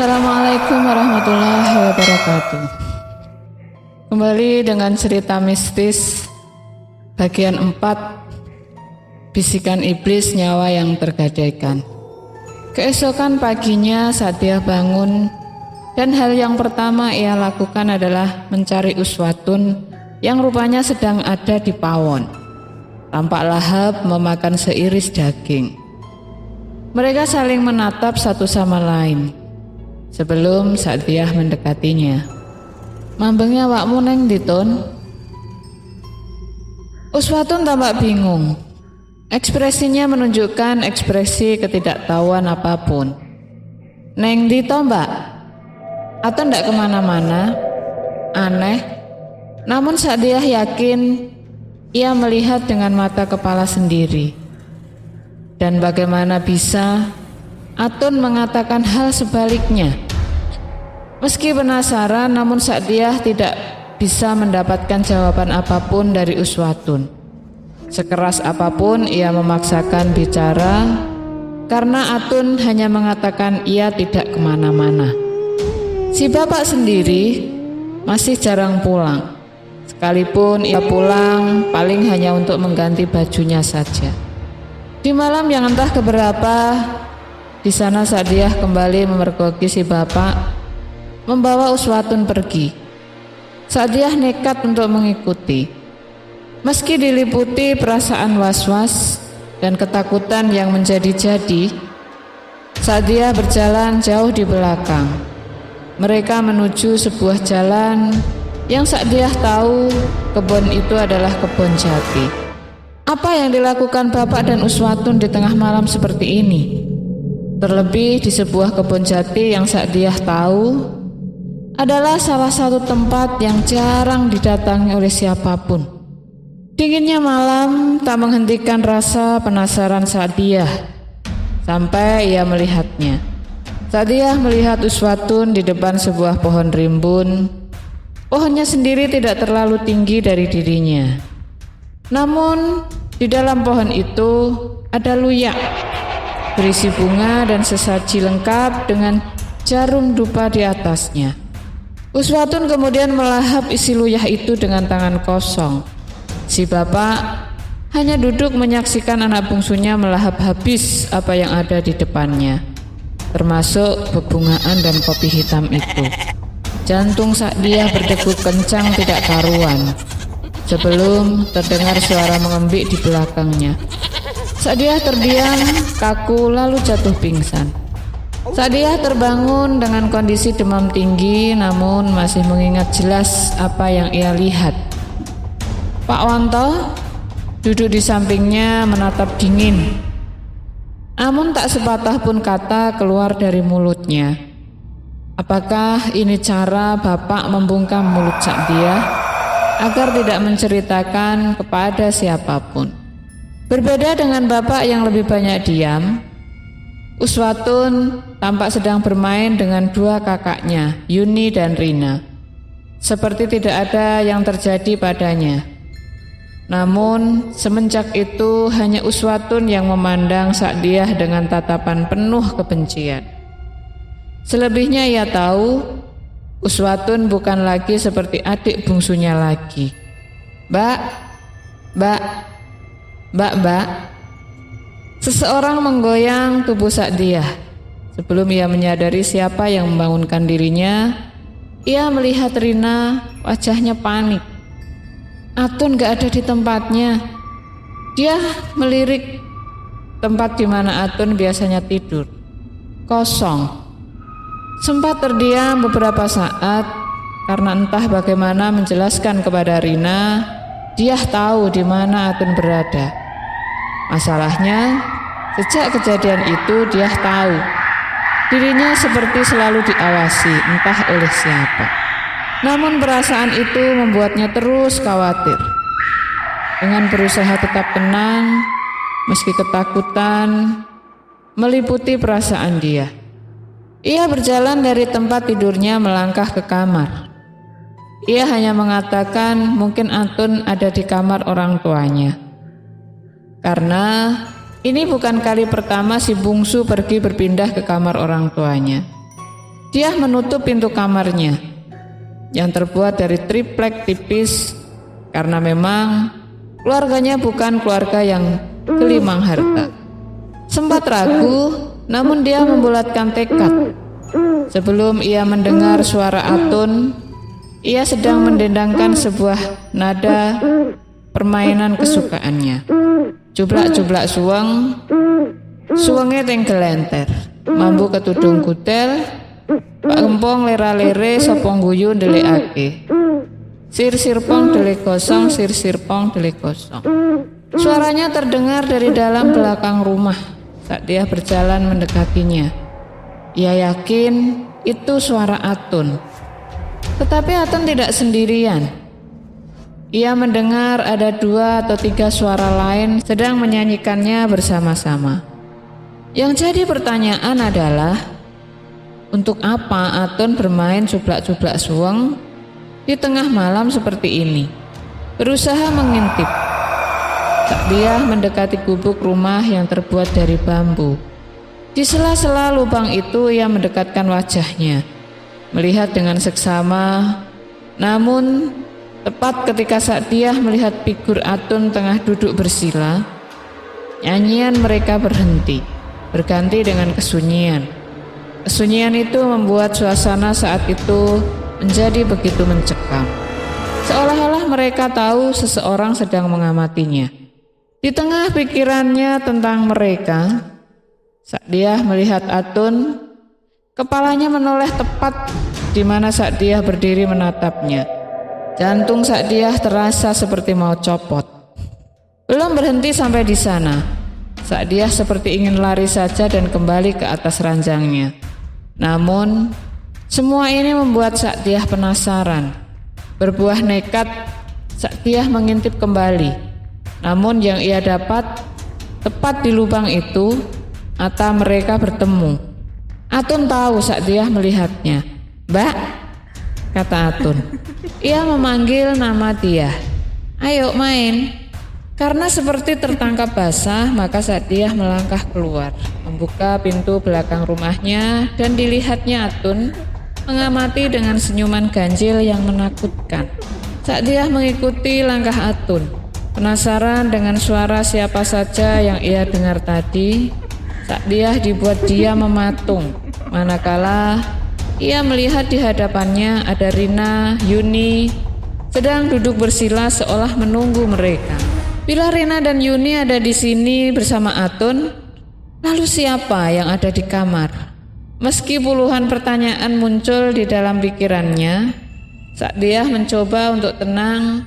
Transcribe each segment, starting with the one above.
Assalamualaikum warahmatullahi wabarakatuh. Kembali dengan cerita mistis bagian 4, bisikan iblis nyawa yang tergadaikan. Keesokan paginya saat dia bangun, dan hal yang pertama ia lakukan adalah mencari Uswatun yang rupanya sedang ada di pawon. Tampak lahap memakan seiris daging. Mereka saling menatap satu sama lain sebelum Sa'diyah mendekatinya. "Mambengnya wakmu neng ditun?" Uswatun tampak bingung. Ekspresinya menunjukkan ekspresi ketidaktahuan apapun. "Neng dito mbak? Atau ndak kemana-mana?" Aneh, namun Sa'diyah yakin ia melihat dengan mata kepala sendiri. Dan bagaimana bisa Atun mengatakan hal sebaliknya? Meski penasaran, namun Sa'diyah tidak bisa mendapatkan jawaban apapun dari Uswatun. Sekeras apapun ia memaksakan bicara, karena Atun hanya mengatakan ia tidak kemana-mana. Si bapak sendiri masih jarang pulang. Sekalipun ia pulang, paling hanya untuk mengganti bajunya saja. Di malam yang entah keberapa, di sana Sa'diyah kembali memergoki si bapak, membawa Uswatun pergi. Sa'diyah nekat untuk mengikuti. Meski diliputi perasaan was-was dan ketakutan yang menjadi-jadi, Sa'diyah berjalan jauh di belakang. Mereka menuju sebuah jalan yang Sa'diyah tahu kebun itu adalah kebun jati. Apa yang dilakukan bapak dan Uswatun di tengah malam seperti ini? Terlebih di sebuah kebun jati yang Sa'diyah tahu adalah salah satu tempat yang jarang didatangi oleh siapapun. Dinginnya malam tak menghentikan rasa penasaran Sa'diyah sampai ia melihatnya. Sa'diyah melihat Uswatun di depan sebuah pohon rimbun. Pohonnya sendiri tidak terlalu tinggi dari dirinya. Namun di dalam pohon itu ada luyak berisi bunga dan sesaji lengkap dengan jarum dupa di atasnya. Uswatun kemudian melahap isi luyah itu dengan tangan kosong. Si bapak hanya duduk menyaksikan anak bungsunya melahap habis apa yang ada di depannya, termasuk bebungaan dan kopi hitam itu. Jantung Sa'diyah berdegup kencang tidak karuan sebelum terdengar suara mengembik di belakangnya. Sa'diyah terdiam kaku lalu jatuh pingsan. Sa'diyah terbangun dengan kondisi demam tinggi, namun masih mengingat jelas apa yang ia lihat. Pak Wanto duduk di sampingnya menatap dingin, namun tak sepatah pun kata keluar dari mulutnya. Apakah ini cara bapak membungkam mulut Sa'diyah agar tidak menceritakan kepada siapapun? Berbeda dengan bapak yang lebih banyak diam, Uswatun tampak sedang bermain dengan dua kakaknya, Yuni dan Rina, seperti tidak ada yang terjadi padanya. Namun semenjak itu hanya Uswatun yang memandang Sa'diyah dengan tatapan penuh kebencian. Selebihnya ia tahu Uswatun bukan lagi seperti adik bungsunya lagi. Mbak. Seseorang menggoyang tubuh Sa'diyah. Sebelum ia menyadari siapa yang membangunkan dirinya, ia melihat Rina, wajahnya panik. Atun gak ada di tempatnya. Dia melirik tempat di mana Atun biasanya tidur. Kosong. Sempat terdiam beberapa saat karena entah bagaimana menjelaskan kepada Rina dia tahu di mana Atun berada. Masalahnya, sejak kejadian itu dia tahu dirinya seperti selalu diawasi entah oleh siapa. Namun perasaan itu membuatnya terus khawatir. Dengan berusaha tetap tenang, meski ketakutan meliputi perasaan dia, ia berjalan dari tempat tidurnya melangkah ke kamar. Ia hanya mengatakan mungkin Atun ada di kamar orang tuanya, karena ini bukan kali pertama si bungsu pergi berpindah ke kamar orang tuanya. Dia menutup pintu kamarnya yang terbuat dari triplek tipis karena memang keluarganya bukan keluarga yang gelimang harta. Sempat ragu, namun dia membulatkan tekad. Sebelum ia mendengar suara Atun, ia sedang mendendangkan sebuah nada permainan kesukaannya. Jublak-jublak suweng, suwenge tenggelenter, mambu ketudung kutel, Pak Gempong lera-lere sopong guyu ndelikake. Sir-sirpong delik kosong, sir-sirpong delik kosong. Suaranya terdengar dari dalam belakang rumah saat dia berjalan mendekatinya. Ia yakin itu suara Atun. Tetapi Atun tidak sendirian. Ia mendengar ada 2 atau 3 suara lain sedang menyanyikannya bersama-sama. Yang jadi pertanyaan adalah, untuk apa Atun bermain jublak-jublak suweng di tengah malam seperti ini? Berusaha mengintip. Saat dia mendekati gubuk rumah yang terbuat dari bambu. Di sela-sela lubang itu ia mendekatkan wajahnya, melihat dengan seksama. Namun tepat ketika saat dia melihat figur Atun tengah duduk bersila, nyanyian mereka berhenti, berganti dengan kesunyian. Kesunyian itu membuat suasana saat itu menjadi begitu mencekam. Seolah-olah mereka tahu seseorang sedang mengamatinya. Di tengah pikirannya tentang mereka, saat dia melihat Atun, kepalanya menoleh tepat di mana saat dia berdiri menatapnya. Jantung saat dia terasa seperti mau copot. Belum berhenti sampai di sana, saat dia seperti ingin lari saja dan kembali ke atas ranjangnya. Namun, semua ini membuat saat dia penasaran. Berbuah nekat saat dia mengintip kembali. Namun yang ia dapat, tepat di lubang itu, mata mereka bertemu. Atun tahu saat dia melihatnya. "Mbak," kata Atun. Ia memanggil nama dia. "Ayo main." Karena seperti tertangkap basah, maka saat dia melangkah keluar, membuka pintu belakang rumahnya, dan dilihatnya Atun mengamati dengan senyuman ganjil yang menakutkan. Saat dia mengikuti langkah Atun, penasaran dengan suara siapa saja yang ia dengar tadi, saat dia dibuat dia mematung, manakala ia melihat di hadapannya ada Rina, Yuni, sedang duduk bersila seolah menunggu mereka. Bila Rina dan Yuni ada di sini bersama Atun, lalu siapa yang ada di kamar? Meski puluhan pertanyaan muncul di dalam pikirannya, saat dia mencoba untuk tenang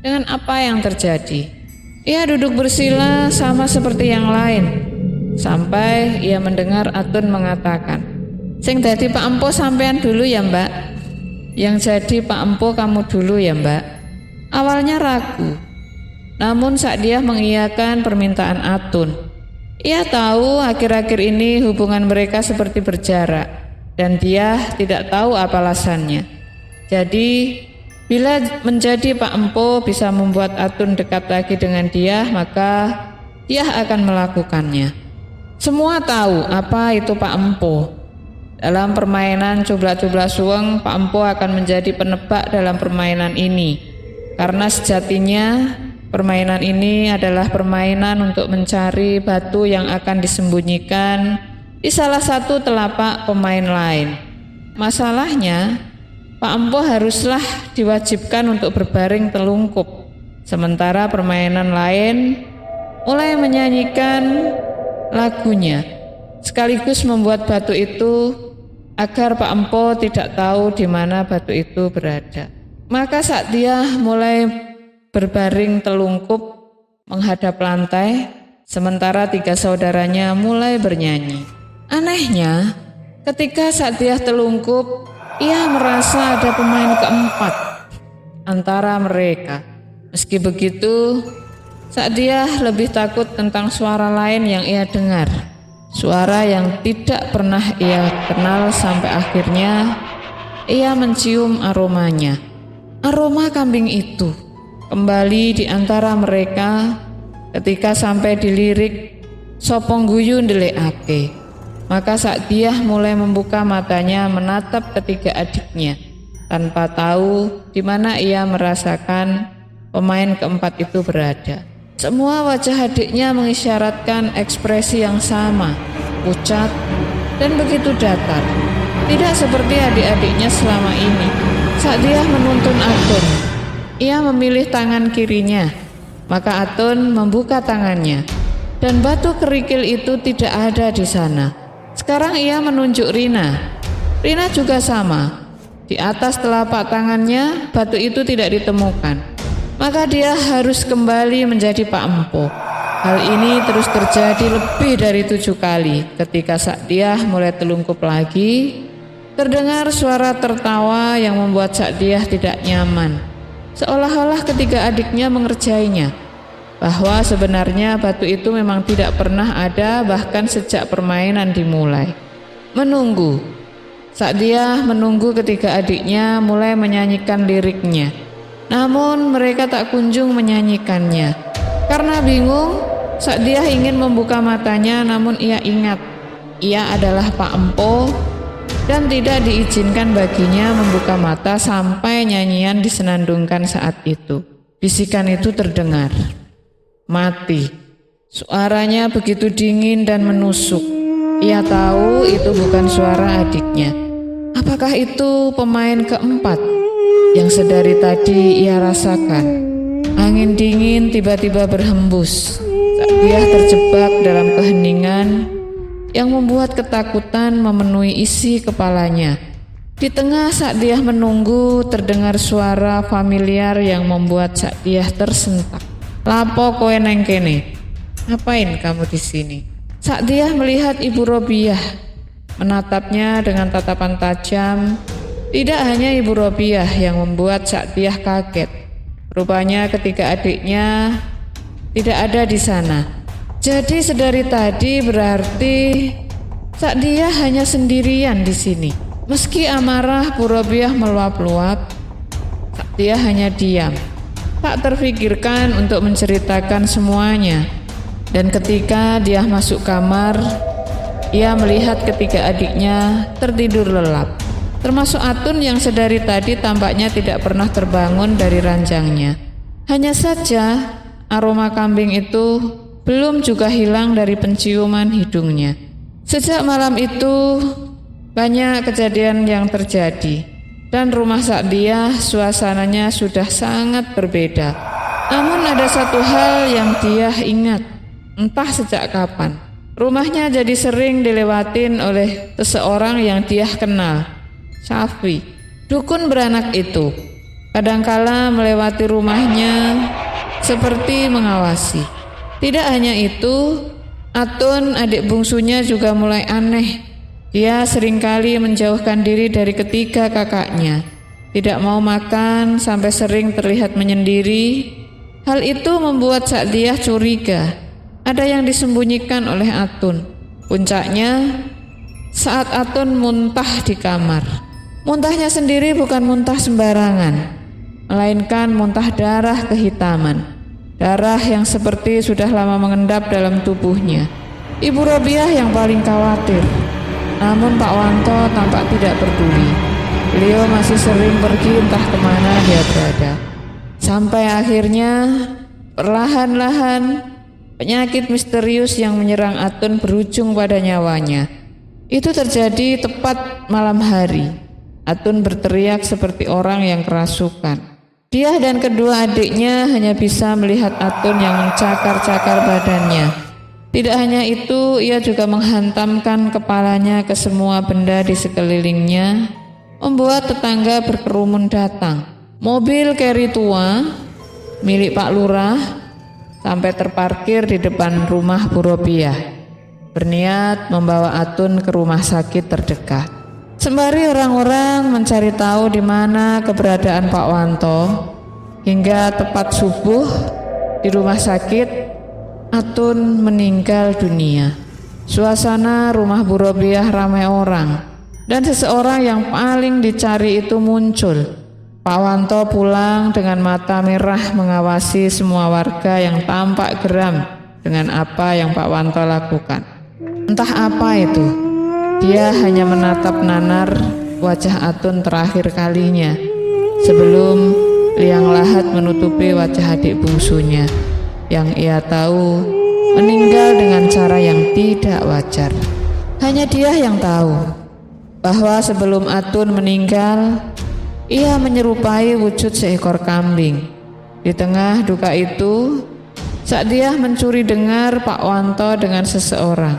dengan apa yang terjadi. Ia duduk bersila sama seperti yang lain, sampai ia mendengar Atun mengatakan, "Sing dadi Pak Empo sampean dulu ya Mbak." "Yang jadi Pak Empo kamu dulu ya Mbak." Awalnya ragu, namun saat dia mengiyakan permintaan Atun, ia tahu akhir-akhir ini hubungan mereka seperti berjarak, dan dia tidak tahu apa alasannya. Jadi, bila menjadi Pak Empo bisa membuat Atun dekat lagi dengan dia, maka dia akan melakukannya. Semua tahu apa itu Pak Empo. Dalam permainan jublak-jublak suweng, Pak Empo akan menjadi penebak dalam permainan ini, karena sejatinya permainan ini adalah permainan untuk mencari batu yang akan disembunyikan di salah satu telapak pemain lain. Masalahnya, Pak Empo haruslah diwajibkan untuk berbaring telungkup, sementara permainan lain mulai menyanyikan lagunya, sekaligus membuat batu itu agar Pak Empo tidak tahu di mana batu itu berada. Maka saat dia mulai berbaring telungkup menghadap lantai, sementara 3 saudaranya mulai bernyanyi. Anehnya, ketika saat dia telungkup, ia merasa ada pemain keempat antara mereka. Meski begitu, saat dia lebih takut tentang suara lain yang ia dengar, suara yang tidak pernah ia kenal, sampai akhirnya ia mencium aromanya. Aroma kambing itu kembali di antara mereka ketika sampai di lirik "Sopong guyu ndelikake", Maka Sa'diyah mulai membuka matanya menatap ketiga adiknya, tanpa tahu di mana ia merasakan pemain keempat itu berada. Semua wajah adiknya mengisyaratkan ekspresi yang sama, pucat dan begitu datar. Tidak seperti adik-adiknya selama ini. Sa'diyah menuntun Atun. Ia memilih tangan kirinya, maka Atun membuka tangannya, dan batu kerikil itu tidak ada di sana. Sekarang ia menunjuk Rina. Rina juga sama. Di atas telapak tangannya batu itu tidak ditemukan. Maka dia harus kembali menjadi Pak Empo. Hal ini terus terjadi lebih dari 7 kali. Ketika Sa'diyah mulai telungkup lagi, terdengar suara tertawa yang membuat Sa'diyah tidak nyaman. Seolah-olah ketiga adiknya mengerjainya, bahwa sebenarnya batu itu memang tidak pernah ada bahkan sejak permainan dimulai. Menunggu. Sa'diyah menunggu ketiga adiknya mulai menyanyikan liriknya. Namun mereka tak kunjung menyanyikannya. Karena bingung, Sa'diyah ingin membuka matanya, namun ia ingat ia adalah Pak Empo dan tidak diizinkan baginya membuka mata sampai nyanyian disenandungkan saat itu. Bisikan itu terdengar. Mati. Suaranya begitu dingin dan menusuk. Ia tahu itu bukan suara adiknya. Apakah itu pemain keempat yang sedari tadi ia rasakan? Angin dingin tiba-tiba berhembus. Sa'diyah terjebak dalam keheningan yang membuat ketakutan memenuhi isi kepalanya. Di tengah Sa'diyah menunggu, terdengar suara familiar yang membuat Sa'diyah tersentak. Lapo kowe neng kene? Ngapain kamu di sini? Sa'diyah melihat Ibu Robiah, menatapnya dengan tatapan tajam. Tidak hanya Ibu Robiah yang membuat Sa'diyah kaget. Rupanya ketiga adiknya tidak ada di sana. Jadi sedari tadi berarti Sa'diyah hanya sendirian di sini. Meski amarah Bu Robiah meluap-luap, Sa'diyah hanya diam. Tak terfikirkan untuk menceritakan semuanya. Dan ketika dia masuk kamar, ia melihat ketiga adiknya tertidur lelap, termasuk Atun yang sedari tadi tampaknya tidak pernah terbangun dari ranjangnya. Hanya saja aroma kambing itu belum juga hilang dari penciuman hidungnya. Sejak malam itu banyak kejadian yang terjadi, dan rumah Sa'diyah suasananya sudah sangat berbeda. Namun ada satu hal yang dia ingat, entah sejak kapan. Rumahnya jadi sering dilewatin oleh seseorang yang dia kenal, Syafi, dukun beranak itu. Kadangkala melewati rumahnya seperti mengawasi. Tidak hanya itu, Atun adik bungsunya juga mulai aneh. Dia seringkali menjauhkan diri dari ketiga kakaknya, tidak mau makan sampai sering terlihat menyendiri. Hal itu membuat Sa'diyah curiga, ada yang disembunyikan oleh Atun. Puncaknya saat Atun muntah di kamar. Muntahnya sendiri bukan muntah sembarangan, melainkan muntah darah kehitaman, darah yang seperti sudah lama mengendap dalam tubuhnya. Ibu Robiah yang paling khawatir. Namun Pak Wanto tampak tidak peduli. Beliau masih sering pergi entah kemana dia berada. Sampai akhirnya perlahan-lahan penyakit misterius yang menyerang Atun berujung pada nyawanya. Itu terjadi tepat malam hari. Atun berteriak seperti orang yang kerasukan. Dia dan kedua adiknya hanya bisa melihat Atun yang mencakar-cakar badannya. Tidak hanya itu, ia juga menghantamkan kepalanya ke semua benda di sekelilingnya, membuat tetangga berkerumun datang. Mobil carry tua milik Pak Lurah sampai terparkir di depan rumah Bu Robiah, berniat membawa Atun ke rumah sakit terdekat. Sembari orang-orang mencari tahu di mana keberadaan Pak Wanto, hingga tepat subuh di rumah sakit Atun meninggal dunia. Suasana rumah Bu Robiah ramai orang, dan seseorang yang paling dicari itu muncul. Pak Wanto pulang dengan mata merah mengawasi semua warga yang tampak geram dengan apa yang Pak Wanto lakukan. Entah apa itu, Dia hanya menatap nanar wajah Atun terakhir kalinya sebelum liang lahat menutupi wajah adik bungsunya yang ia tahu meninggal dengan cara yang tidak wajar. Hanya dia yang tahu bahwa sebelum Atun meninggal, ia menyerupai wujud seekor kambing. Di tengah duka itu, saat dia mencuri dengar Pak Wanto dengan seseorang,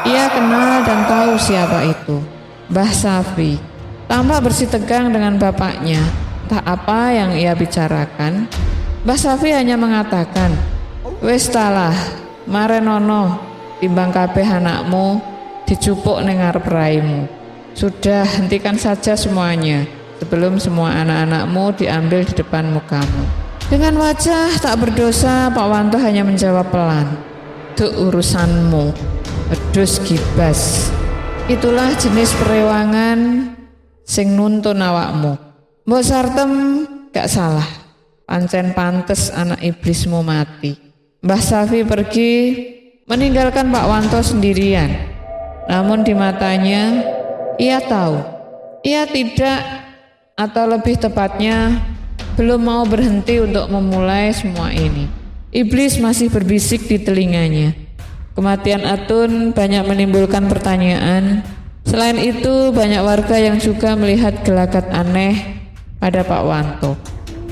ia kenal dan tahu siapa itu, Mbah Safi. Tampak bersih tegang dengan bapaknya. Tak apa yang ia bicarakan, Mbah Safi hanya mengatakan, "Wes talah, marenono, timbang kabeh anakmu dicupuk ning ngarep raimu. Sudah, hentikan saja semuanya sebelum semua anak-anakmu diambil di depan mukamu." Dengan wajah tak berdosa, Pak Wanto hanya menjawab pelan, "Itu urusanmu, wedhus gibas. Itulah jenis perewangan sing nuntun awakmu. Mbok Sartem gak salah, pancen pantes anak iblismu mati." Mbah Safi pergi meninggalkan Pak Wanto sendirian. Namun di matanya ia tahu, ia tidak, atau lebih tepatnya belum mau berhenti untuk memulai semua ini. Iblis masih berbisik di telinganya. Kematian Atun banyak menimbulkan pertanyaan. Selain itu, banyak warga yang juga melihat gelagat aneh pada Pak Wanto.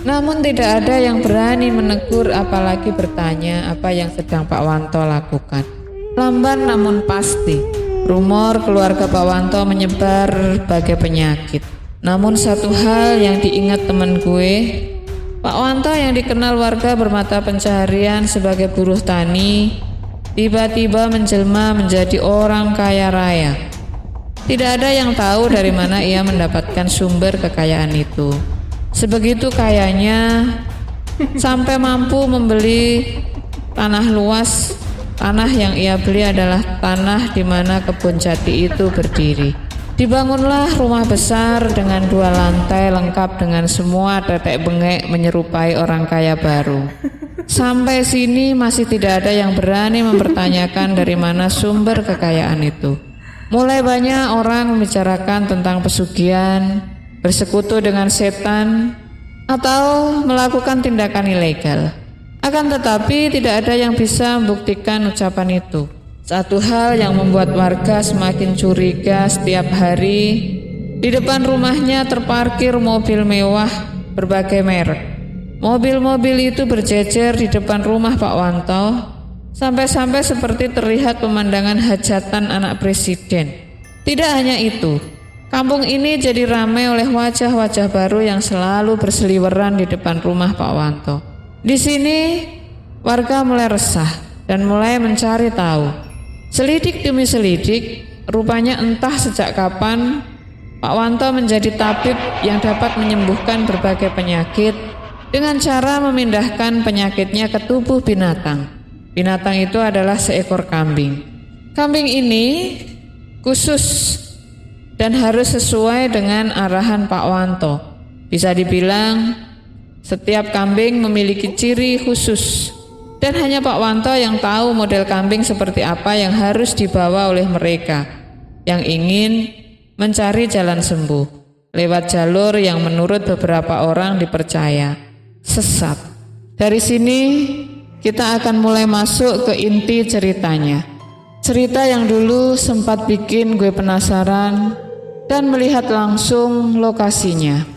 Namun tidak ada yang berani menegur apalagi bertanya apa yang sedang Pak Wanto lakukan. Lamban namun pasti, rumor keluarga Pak Wanto menyebar bagai penyakit. Namun satu hal yang diingat teman gue, Pak Wanto yang dikenal warga bermata pencaharian sebagai buruh tani, tiba-tiba menjelma menjadi orang kaya raya. Tidak ada yang tahu dari mana ia mendapatkan sumber kekayaan itu. Sebegitu kayanya sampai mampu membeli tanah luas. Tanah yang ia beli adalah tanah di mana kebun jati itu berdiri. Dibangunlah rumah besar dengan 2 lantai lengkap dengan semua tetek bengek menyerupai orang kaya baru. Sampai sini masih tidak ada yang berani mempertanyakan dari mana sumber kekayaan itu. Mulai banyak orang membicarakan tentang pesugihan, bersekutu dengan setan, atau melakukan tindakan ilegal. Akan tetapi tidak ada yang bisa membuktikan ucapan itu. Satu hal yang membuat warga semakin curiga setiap hari, di depan rumahnya terparkir mobil mewah berbagai merek. Mobil-mobil itu berjejer di depan rumah Pak Wanto, sampai-sampai seperti terlihat pemandangan hajatan anak presiden. Tidak hanya itu, kampung ini jadi ramai oleh wajah-wajah baru yang selalu berseliweran di depan rumah Pak Wanto. Di sini warga mulai resah dan mulai mencari tahu. Selidik demi selidik, rupanya entah sejak kapan Pak Wanto menjadi tabib yang dapat menyembuhkan berbagai penyakit dengan cara memindahkan penyakitnya ke tubuh binatang. Binatang itu adalah seekor kambing. Kambing ini khusus dan harus sesuai dengan arahan Pak Wanto. Bisa dibilang setiap kambing memiliki ciri khusus dan hanya Pak Wanto yang tahu model kambing seperti apa yang harus dibawa oleh mereka yang ingin mencari jalan sembuh lewat jalur yang menurut beberapa orang dipercaya sesat. Dari sini kita akan mulai masuk ke inti ceritanya. Cerita yang dulu sempat bikin gue penasaran dan melihat langsung lokasinya.